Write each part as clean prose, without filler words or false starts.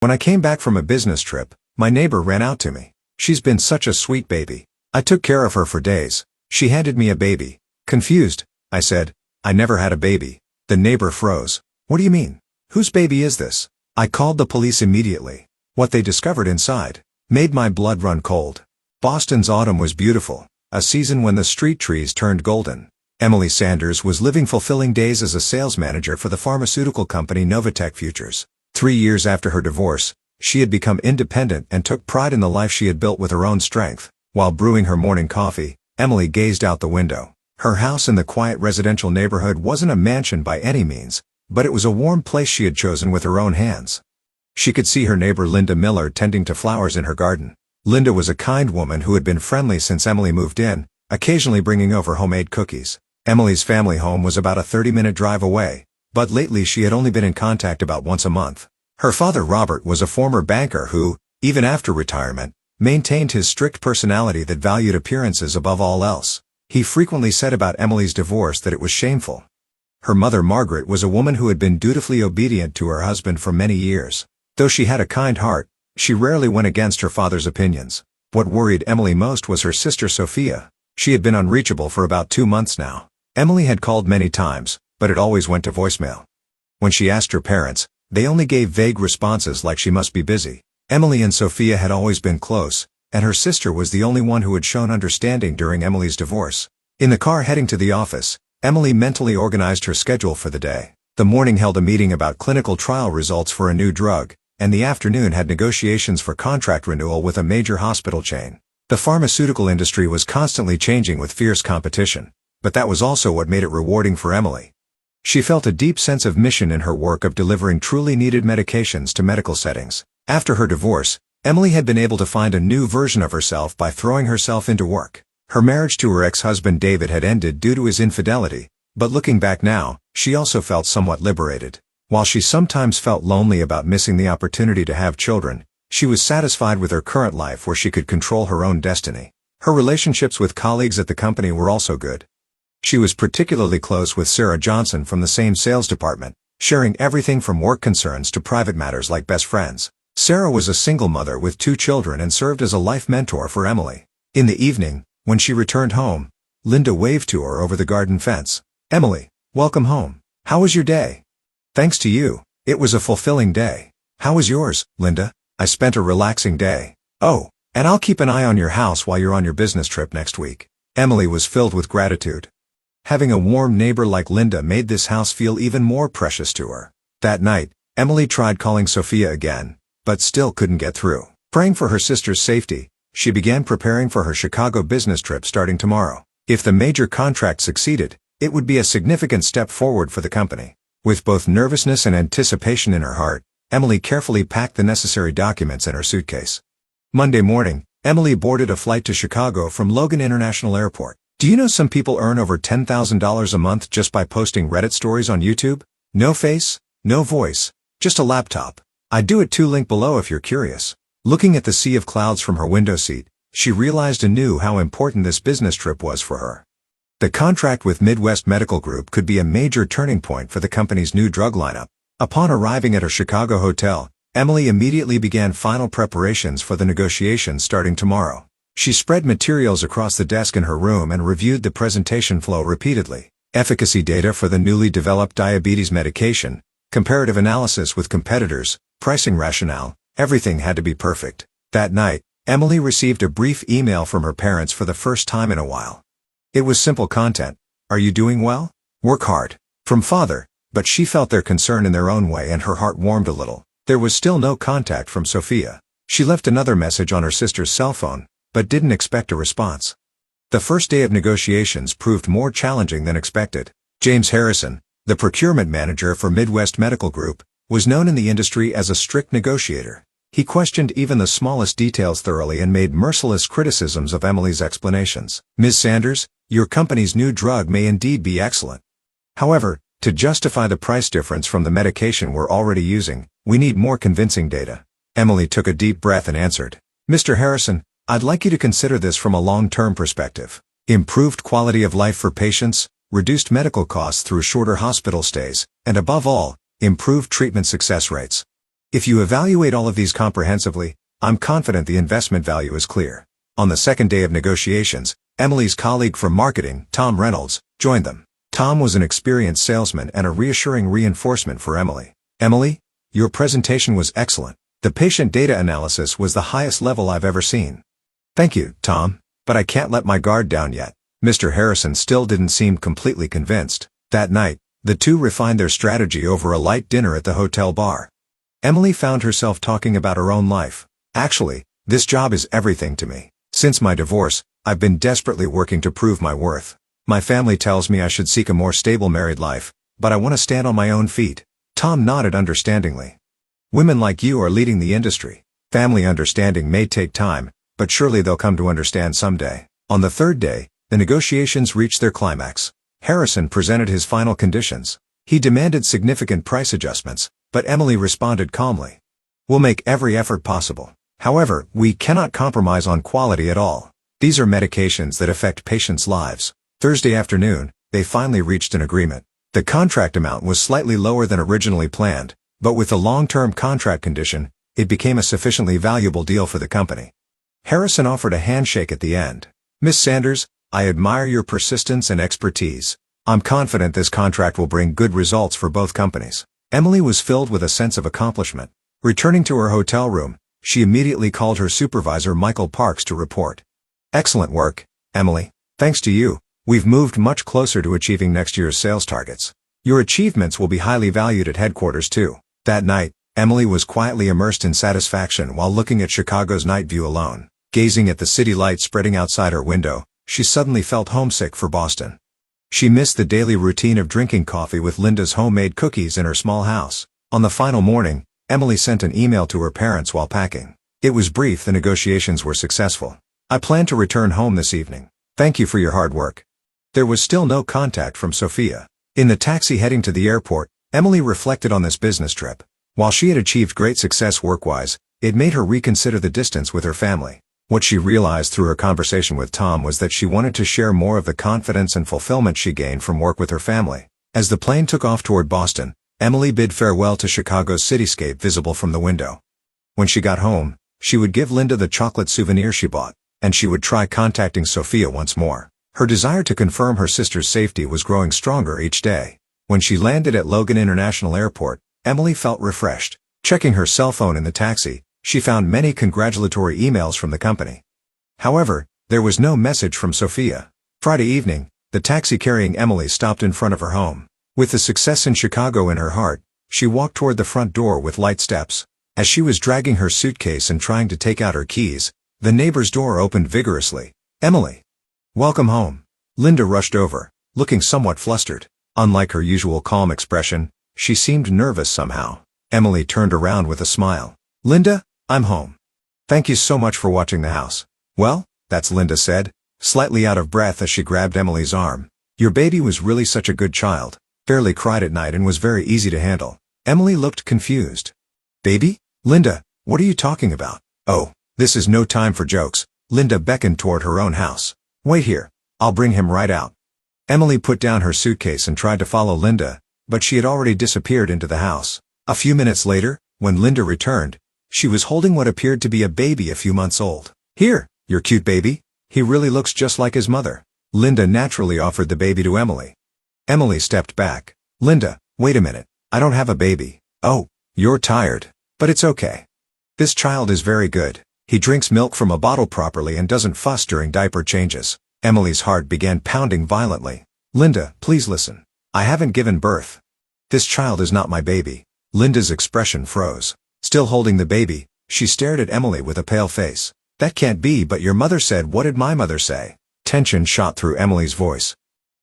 When I came back from a business trip, my neighbor ran out to me. She's been such a sweet baby. I took care of her for days. She handed me a baby. Confused, I said, I never had a baby. The neighbor froze. What do you mean? Whose baby is this? I called the police immediately. What they discovered inside made my blood run cold. Boston's autumn was beautiful, a season when the street trees turned golden. Emily Sanders was living fulfilling days as a sales manager for the pharmaceutical company Novatech Futures. 3 years after her divorce, she had become independent and took pride in the life she had built with her own strength. While brewing her morning coffee, Emily gazed out the window. Her house in the quiet residential neighborhood wasn't a mansion by any means, but it was a warm place she had chosen with her own hands. She could see her neighbor Linda Miller tending to flowers in her garden. Linda was a kind woman who had been friendly since Emily moved in, occasionally bringing over homemade cookies. Emily's family home was about a 30-minute drive away, but lately she had only been in contact about once a month. Her father Robert was a former banker who, even after retirement, maintained his strict personality that valued appearances above all else. He frequently said about Emily's divorce that it was shameful. Her mother Margaret was a woman who had been dutifully obedient to her husband for many years. Though she had a kind heart, she rarely went against her father's opinions. What worried Emily most was her sister Sophia. She had been unreachable for about 2 months now. Emily had called many times, but it always went to voicemail. When she asked her parents, they only gave vague responses like she must be busy. Emily and Sophia had always been close, and her sister was the only one who had shown understanding during Emily's divorce. In the car heading to the office, Emily mentally organized her schedule for the day. The morning held a meeting about clinical trial results for a new drug, and the afternoon had negotiations for contract renewal with a major hospital chain. The pharmaceutical industry was constantly changing with fierce competition, but that was also what made it rewarding for Emily. She felt a deep sense of mission in her work of delivering truly needed medications to medical settings. After her divorce, Emily had been able to find a new version of herself by throwing herself into work. Her marriage to her ex-husband David had ended due to his infidelity, but looking back now, she also felt somewhat liberated. While she sometimes felt lonely about missing the opportunity to have children, she was satisfied with her current life where she could control her own destiny. Her relationships with colleagues at the company were also good. She was particularly close with Sarah Johnson from the same sales department, sharing everything from work concerns to private matters like best friends. Sarah was a single mother with 2 children and served as a life mentor for Emily. In the evening, when she returned home, Linda waved to her over the garden fence. "Emily, welcome home. How was your day?" "Thanks to you. It was a fulfilling day. How was yours, Linda?" "I spent a relaxing day." "Oh, and I'll keep an eye on your house while you're on your business trip next week." Emily was filled with gratitude. Having a warm neighbor like Linda made this house feel even more precious to her. That night, Emily tried calling Sophia again, but still couldn't get through. Praying for her sister's safety, she began preparing for her Chicago business trip starting tomorrow. If the major contract succeeded, it would be a significant step forward for the company. With both nervousness and anticipation in her heart, Emily carefully packed the necessary documents in her suitcase. Monday morning, Emily boarded a flight to Chicago from Logan International Airport. Do you know some people earn over $10,000 a month just by posting Reddit stories on YouTube? No face, no voice, just a laptop. I do it too. Link below if you're curious. Looking at the sea of clouds from her window seat, she realized anew how important this business trip was for her. The contract with Midwest Medical Group could be a major turning point for the company's new drug lineup. Upon arriving at her Chicago hotel, Emily immediately began final preparations for the negotiations starting tomorrow. She spread materials across the desk in her room and reviewed the presentation flow repeatedly. Efficacy data for the newly developed diabetes medication, comparative analysis with competitors, pricing rationale, everything had to be perfect. That night, Emily received a brief email from her parents for the first time in a while. It was simple content. "Are you doing well? Work hard." From Father, but she felt their concern in their own way and her heart warmed a little. There was still no contact from Sophia. She left another message on her sister's cell phone, but didn't expect a response. The first day of negotiations proved more challenging than expected. James Harrison, the procurement manager for Midwest Medical Group, was known in the industry as a strict negotiator. He questioned even the smallest details thoroughly and made merciless criticisms of Emily's explanations. "Ms. Sanders, your company's new drug may indeed be excellent. However, to justify the price difference from the medication we're already using, we need more convincing data." Emily took a deep breath and answered, "Mr. Harrison, I'd like you to consider this from a long-term perspective. Improved quality of life for patients, reduced medical costs through shorter hospital stays, and above all, improved treatment success rates. If you evaluate all of these comprehensively, I'm confident the investment value is clear. On the second day of negotiations, Emily's colleague from marketing, Tom Reynolds, joined them. Tom was an experienced salesman and a reassuring reinforcement for Emily. Emily, your presentation was excellent. The patient data analysis was the highest level I've ever seen. Thank you, Tom, but I can't let my guard down yet. Mr. Harrison still didn't seem completely convinced. That night, the two refined their strategy over a light dinner at the hotel bar. Emily found herself talking about her own life. Actually, this job is everything to me. Since my divorce, I've been desperately working to prove my worth. My family tells me I should seek a more stable married life, but I want to stand on my own feet. Tom nodded understandingly. Women like you are leading the industry. Family understanding may take time, but surely they'll come to understand someday. On the third day, the negotiations reached their climax. Harrison presented his final conditions. He demanded significant price adjustments, but Emily responded calmly. We'll make every effort possible. However, we cannot compromise on quality at all. These are medications that affect patients' lives. Thursday afternoon, they finally reached an agreement. The contract amount was slightly lower than originally planned, but with the long-term contract condition, it became a sufficiently valuable deal for the company. Harrison offered a handshake at the end. Miss Sanders, I admire your persistence and expertise. I'm confident this contract will bring good results for both companies. Emily was filled with a sense of accomplishment. Returning to her hotel room, she immediately called her supervisor Michael Parks to report. Excellent work, Emily. Thanks to you, we've moved much closer to achieving next year's sales targets. Your achievements will be highly valued at headquarters too. That night, Emily was quietly immersed in satisfaction while looking at Chicago's night view alone. Gazing at the city lights spreading outside her window, she suddenly felt homesick for Boston. She missed the daily routine of drinking coffee with Linda's homemade cookies in her small house. On the final morning, Emily sent an email to her parents while packing. It was brief. The negotiations were successful. I plan to return home this evening. Thank you for your hard work. There was still no contact from Sophia. In the taxi heading to the airport, Emily reflected on this business trip. While she had achieved great success work-wise, it made her reconsider the distance with her family. What she realized through her conversation with Tom was that she wanted to share more of the confidence and fulfillment she gained from work with her family. As the plane took off toward Boston, Emily bid farewell to Chicago's cityscape visible from the window. When she got home, she would give Linda the chocolate souvenir she bought, and she would try contacting Sophia once more. Her desire to confirm her sister's safety was growing stronger each day. When she landed at Logan International Airport, Emily felt refreshed. Checking her cell phone in the taxi, she found many congratulatory emails from the company. However, there was no message from Sophia. Friday evening, the taxi carrying Emily stopped in front of her home. With the success in Chicago in her heart, she walked toward the front door with light steps. As she was dragging her suitcase and trying to take out her keys, the neighbor's door opened vigorously. Emily. Welcome home. Linda rushed over, looking somewhat flustered. Unlike her usual calm expression, she seemed nervous somehow. Emily turned around with a smile. Linda, I'm home. Thank you so much for watching the house. Well, that's Linda said, slightly out of breath as she grabbed Emily's arm. Your baby was really such a good child. Barely cried at night and was very easy to handle. Emily looked confused. Baby? Linda, what are you talking about? Oh, this is no time for jokes. Linda beckoned toward her own house. Wait here. I'll bring him right out. Emily put down her suitcase and tried to follow Linda, but she had already disappeared into the house. A few minutes later, when Linda returned, she was holding what appeared to be a baby a few months old. Here, your cute baby. He really looks just like his mother. Linda naturally offered the baby to Emily. Emily stepped back. Linda, wait a minute. I don't have a baby. Oh, you're tired. But it's okay. This child is very good. He drinks milk from a bottle properly and doesn't fuss during diaper changes. Emily's heart began pounding violently. Linda, please listen. I haven't given birth. This child is not my baby. Linda's expression froze. Still holding the baby, she stared at Emily with a pale face. That can't be, but your mother said. What did my mother say? Tension shot through Emily's voice.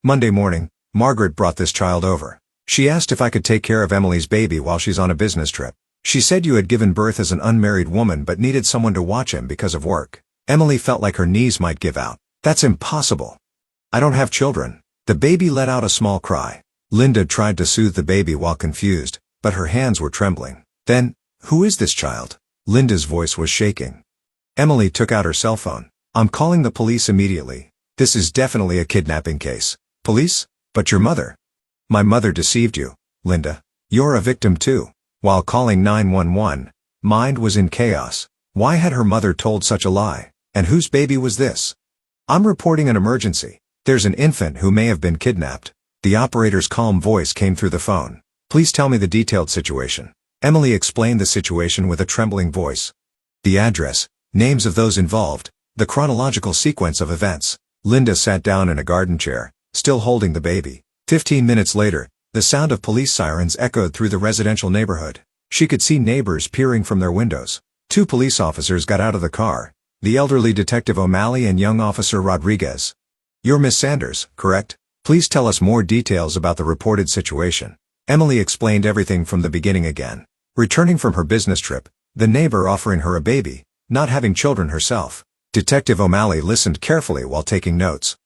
Monday morning, Margaret brought this child over. She asked if I could take care of Emily's baby while she's on a business trip. She said you had given birth as an unmarried woman but needed someone to watch him because of work. Emily felt like her knees might give out. That's impossible. I don't have children. The baby let out a small cry. Linda tried to soothe the baby while confused, but her hands were trembling. Then, who is this child? Linda's voice was shaking. Emily took out her cell phone. I'm calling the police immediately. This is definitely a kidnapping case. Police? But your mother. My mother deceived you, Linda. You're a victim too. While calling 911, mind was in chaos. Why had her mother told such a lie? And whose baby was this? I'm reporting an emergency. There's an infant who may have been kidnapped. The operator's calm voice came through the phone. Please tell me the detailed situation. Emily explained the situation with a trembling voice. The address, names of those involved, the chronological sequence of events. Linda sat down in a garden chair, still holding the baby. 15 minutes later, the sound of police sirens echoed through the residential neighborhood. She could see neighbors peering from their windows. 2 police officers got out of the car, the elderly Detective O'Malley and young Officer Rodriguez. You're Miss Sanders, correct? Please tell us more details about the reported situation. Emily explained everything from the beginning again. Returning from her business trip, the neighbor offering her a baby, not having children herself. Detective O'Malley listened carefully while taking notes.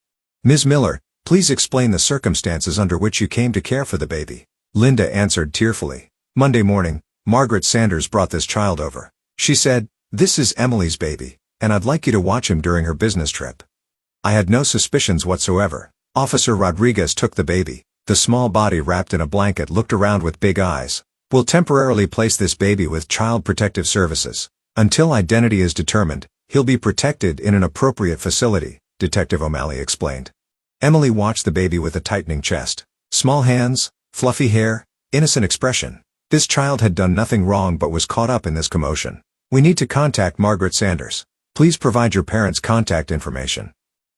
Ms. Miller, please explain the circumstances under which you came to care for the baby. Linda answered tearfully. Monday morning, Margaret Sanders brought this child over. She said, "This is Emily's baby, and I'd like you to watch him during her business trip." I had no suspicions whatsoever. Officer Rodriguez took the baby. The small body wrapped in a blanket looked around with big eyes. We'll temporarily place this baby with Child Protective Services. Until identity is determined, he'll be protected in an appropriate facility, Detective O'Malley explained. Emily watched the baby with a tightening chest. Small hands, fluffy hair, innocent expression. This child had done nothing wrong but was caught up in this commotion. We need to contact Margaret Sanders. Please provide your parents' contact information.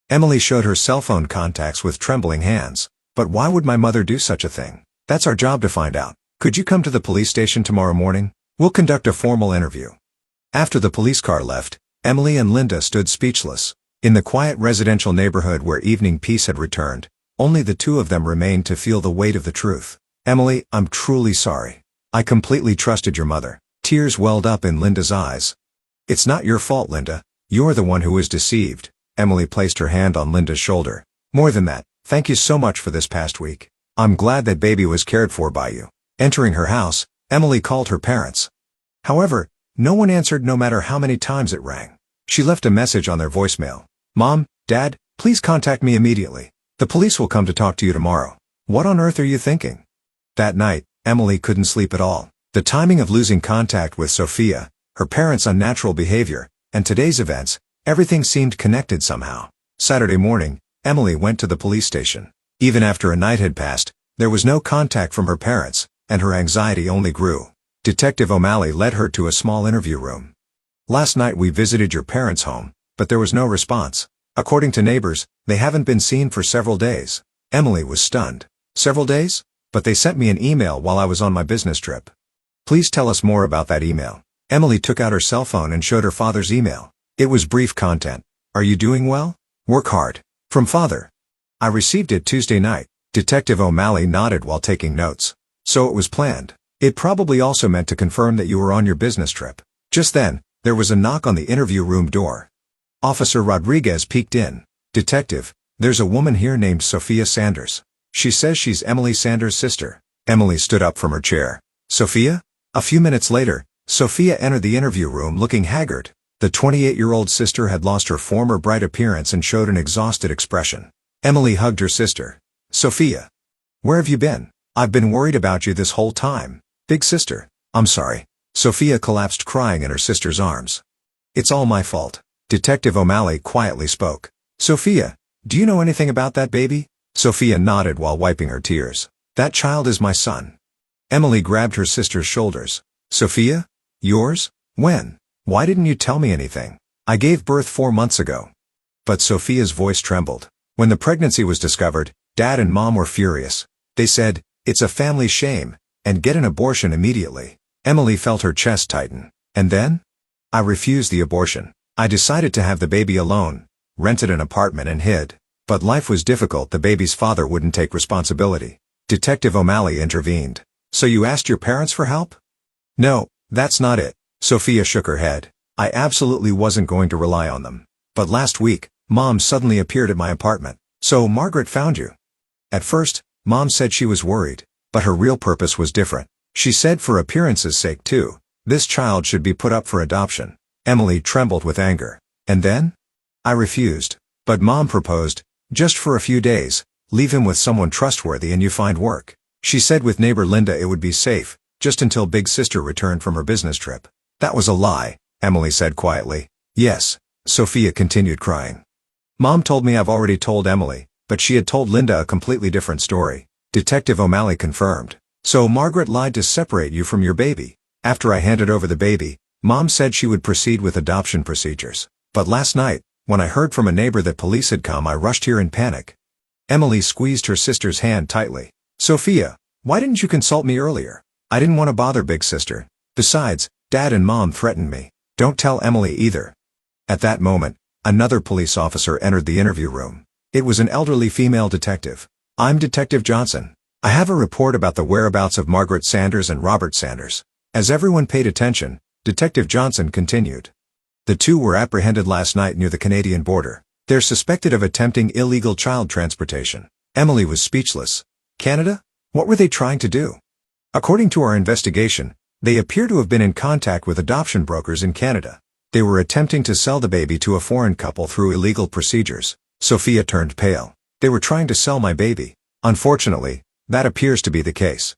Emily showed her cell phone contacts with trembling hands. But why would my mother do such a thing? That's our job to find out. Could you come to the police station tomorrow morning? We'll conduct a formal interview. After the police car left, Emily and Linda stood speechless. In the quiet residential neighborhood where evening peace had returned, only the two of them remained to feel the weight of the truth. Emily, I'm truly sorry. I completely trusted your mother. Tears welled up in Linda's eyes. It's not your fault, Linda. You're the one who was deceived. Emily placed her hand on Linda's shoulder. More than that, thank you so much for this past week. I'm glad that baby was cared for by you. Entering her house, Emily called her parents. However, no one answered no matter how many times it rang. She left a message on their voicemail. Mom, Dad, please contact me immediately. The police will come to talk to you tomorrow. What on earth are you thinking? That night, Emily couldn't sleep at all. The timing of losing contact with Sophia, her parents' unnatural behavior, and today's events, everything seemed connected somehow. Saturday morning, Emily went to the police station. Even after a night had passed, there was no contact from her parents, and her anxiety only grew. Detective O'Malley led her to a small interview room. Last night we visited your parents' home, but there was no response. According to neighbors, they haven't been seen for several days. Emily was stunned. Several days? But they sent me an email while I was on my business trip. Please tell us more about that email. Emily took out her cell phone and showed her father's email. It was brief content. Are you doing well? Work hard. From Father. I received it Tuesday night. Detective O'Malley nodded while taking notes. So it was planned. It probably also meant to confirm that you were on your business trip. Just then, there was a knock on the interview room door. Officer Rodriguez peeked in. Detective, there's a woman here named Sophia Sanders. She says she's Emily Sanders' sister. Emily stood up from her chair. Sophia? A few minutes later, Sophia entered the interview room looking haggard. The 28-year-old sister had lost her former bright appearance and showed an exhausted expression. Emily hugged her sister. Sophia. Where have you been? I've been worried about you this whole time. Big sister. I'm sorry. Sophia collapsed crying in her sister's arms. It's all my fault. Detective O'Malley quietly spoke. Sophia, do you know anything about that baby? Sophia nodded while wiping her tears. That child is my son. Emily grabbed her sister's shoulders. Sophia? Yours? When? Why didn't you tell me anything? I gave birth 4 months ago. But Sophia's voice trembled. When the pregnancy was discovered, Dad and Mom were furious. They said, it's a family shame, and get an abortion immediately. Emily felt her chest tighten. And then? I refused the abortion. I decided to have the baby alone, rented an apartment and hid. But life was difficult. The baby's father wouldn't take responsibility. Detective O'Malley intervened. So you asked your parents for help? No, that's not it. Sophia shook her head. I absolutely wasn't going to rely on them. But last week, Mom suddenly appeared at my apartment. So Margaret found you. At first, Mom said she was worried, but her real purpose was different. She said for appearance's sake too, this child should be put up for adoption. Emily trembled with anger. And then? I refused. But Mom proposed, just for a few days, leave him with someone trustworthy and you find work. She said with neighbor Linda it would be safe, just until big sister returned from her business trip. That was a lie, Emily said quietly. Yes, Sophia continued crying. Mom told me I've already told Emily, but she had told Linda a completely different story. Detective O'Malley confirmed. So Margaret lied to separate you from your baby. After I handed over the baby, Mom said she would proceed with adoption procedures. But last night, when I heard from a neighbor that police had come, I rushed here in panic. Emily squeezed her sister's hand tightly. Sophia, why didn't you consult me earlier? I didn't want to bother big sister. Besides, Dad and Mom threatened me. Don't tell Emily either. At that moment, another police officer entered the interview room. It was an elderly female detective. I'm Detective Johnson. I have a report about the whereabouts of Margaret Sanders and Robert Sanders. As everyone paid attention, Detective Johnson continued. The two were apprehended last night near the Canadian border. They're suspected of attempting illegal child transportation. Emily was speechless. Canada? What were they trying to do? According to our investigation, they appear to have been in contact with adoption brokers in Canada. They were attempting to sell the baby to a foreign couple through illegal procedures. Sophia turned pale. They were trying to sell my baby. Unfortunately, that appears to be the case.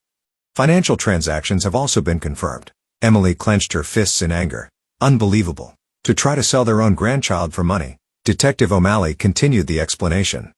Financial transactions have also been confirmed. Emily clenched her fists in anger. Unbelievable. To try to sell their own grandchild for money. Detective O'Malley continued the explanation.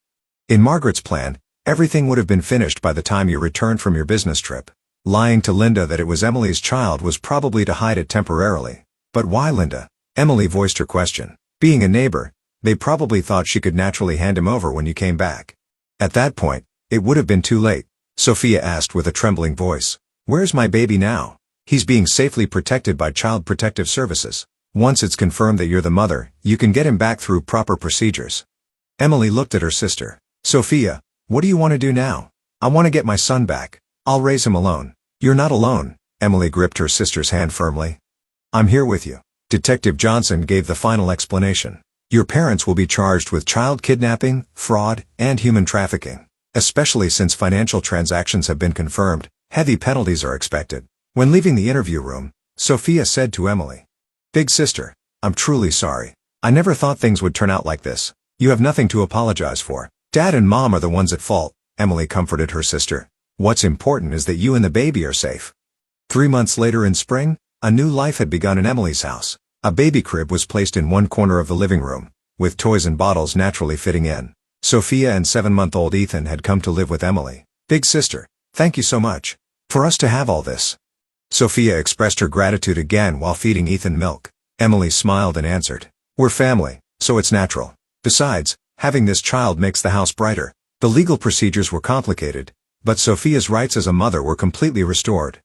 In Margaret's plan, everything would have been finished by the time you returned from your business trip. Lying to Linda that it was Emily's child was probably to hide it temporarily. But why Linda? Emily voiced her question. Being a neighbor, they probably thought she could naturally hand him over when you came back. At that point, it would have been too late. Sophia asked with a trembling voice. Where's my baby now? He's being safely protected by Child Protective Services. Once it's confirmed that you're the mother, you can get him back through proper procedures. Emily looked at her sister. Sophia, what do you want to do now? I want to get my son back. I'll raise him alone. You're not alone. Emily gripped her sister's hand firmly. I'm here with you. Detective Johnson gave the final explanation. Your parents will be charged with child kidnapping, fraud, and human trafficking. Especially since financial transactions have been confirmed, heavy penalties are expected. When leaving the interview room, Sophia said to Emily, Big sister, I'm truly sorry. I never thought things would turn out like this. You have nothing to apologize for. Dad and Mom are the ones at fault. Emily comforted her sister. What's important is that you and the baby are safe. 3 months later in spring, a new life had begun in Emily's house. A baby crib was placed in one corner of the living room, with toys and bottles naturally fitting in. Sophia and 7-month-old Ethan had come to live with Emily. Big sister, thank you so much. For us to have all this. Sophia expressed her gratitude again while feeding Ethan milk. Emily smiled and answered, We're family, so it's natural. Besides, having this child makes the house brighter. The legal procedures were complicated, but Sophia's rights as a mother were completely restored.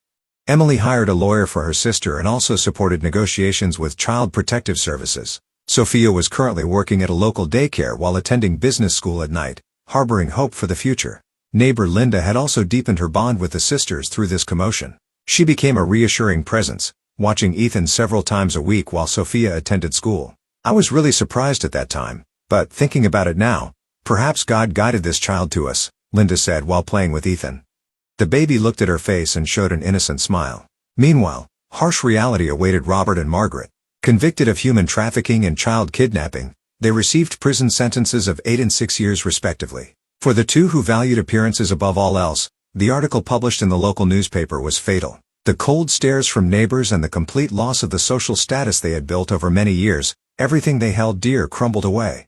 Emily hired a lawyer for her sister and also supported negotiations with Child Protective Services. Sophia was currently working at a local daycare while attending business school at night, harboring hope for the future. Neighbor Linda had also deepened her bond with the sisters through this commotion. She became a reassuring presence, watching Ethan several times a week while Sophia attended school. I was really surprised at that time, but thinking about it now, perhaps God guided this child to us, Linda said while playing with Ethan. The baby looked at her face and showed an innocent smile. Meanwhile, harsh reality awaited Robert and Margaret. Convicted of human trafficking and child kidnapping, they received prison sentences of 8 and 6 years respectively. For the two who valued appearances above all else, the article published in the local newspaper was fatal. The cold stares from neighbors and the complete loss of the social status they had built over many years, everything they held dear crumbled away.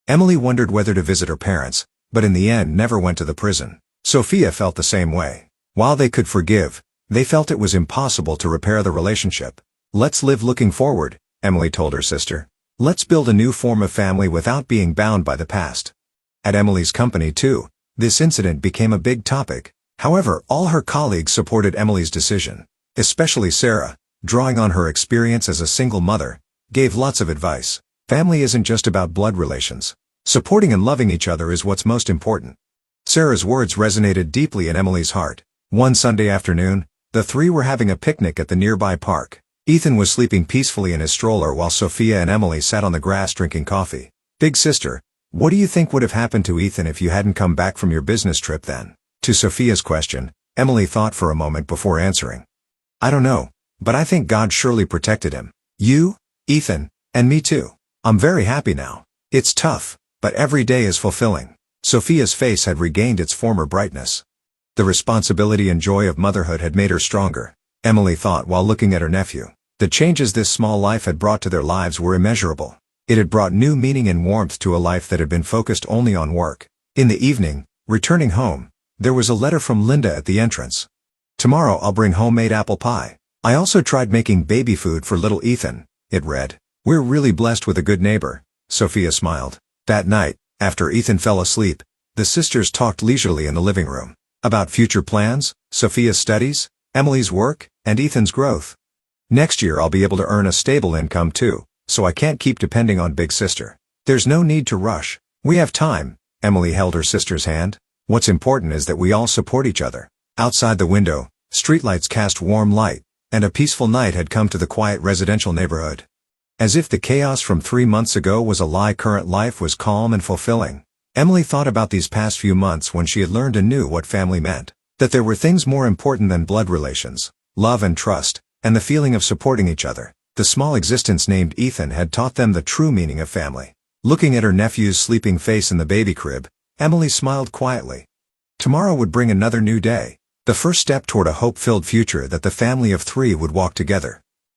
Emily wondered whether to visit her parents, but in the end never went to the prison. Sophia felt the same way. While they could forgive, they felt it was impossible to repair the relationship. Let's live looking forward, Emily told her sister. Let's build a new form of family without being bound by the past. At Emily's company too, this incident became a big topic. However, all her colleagues supported Emily's decision. Especially Sarah, drawing on her experience as a single mother, gave lots of advice. Family isn't just about blood relations. Supporting and loving each other is what's most important. Sarah's words resonated deeply in Emily's heart. One Sunday afternoon, the three were having a picnic at the nearby park. Ethan was sleeping peacefully in his stroller while Sophia and Emily sat on the grass drinking coffee. Big sister, what do you think would have happened to Ethan if you hadn't come back from your business trip then? To Sophia's question, Emily thought for a moment before answering. I don't know, but I think God surely protected him. You, Ethan, and me too. I'm very happy now. It's tough, but every day is fulfilling. Sophia's face had regained its former brightness. The responsibility and joy of motherhood had made her stronger. Emily thought while looking at her nephew. The changes this small life had brought to their lives were immeasurable. It had brought new meaning and warmth to a life that had been focused only on work. In the evening, returning home, there was a letter from Linda at the entrance. "Tomorrow I'll bring homemade apple pie. I also tried making baby food for little Ethan," it read. "We're really blessed with a good neighbor," Sophia smiled. That night, after Ethan fell asleep, the sisters talked leisurely in the living room. About future plans, Sophia's studies, Emily's work, and Ethan's growth. "Next year I'll be able to earn a stable income too, so I can't keep depending on big sister. There's no need to rush. We have time." Emily held her sister's hand. "What's important is that we all support each other." Outside the window, streetlights cast warm light, and a peaceful night had come to the quiet residential neighborhood. As if the chaos from 3 months ago was a lie, current life was calm and fulfilling. Emily thought about these past few months when she had learned anew what family meant. That there were things more important than blood relations, love and trust, and the feeling of supporting each other. The small existence named Ethan had taught them the true meaning of family. Looking at her nephew's sleeping face in the baby crib, Emily smiled quietly. Tomorrow would bring another new day, the first step toward a hope-filled future that the family of 3 would walk together.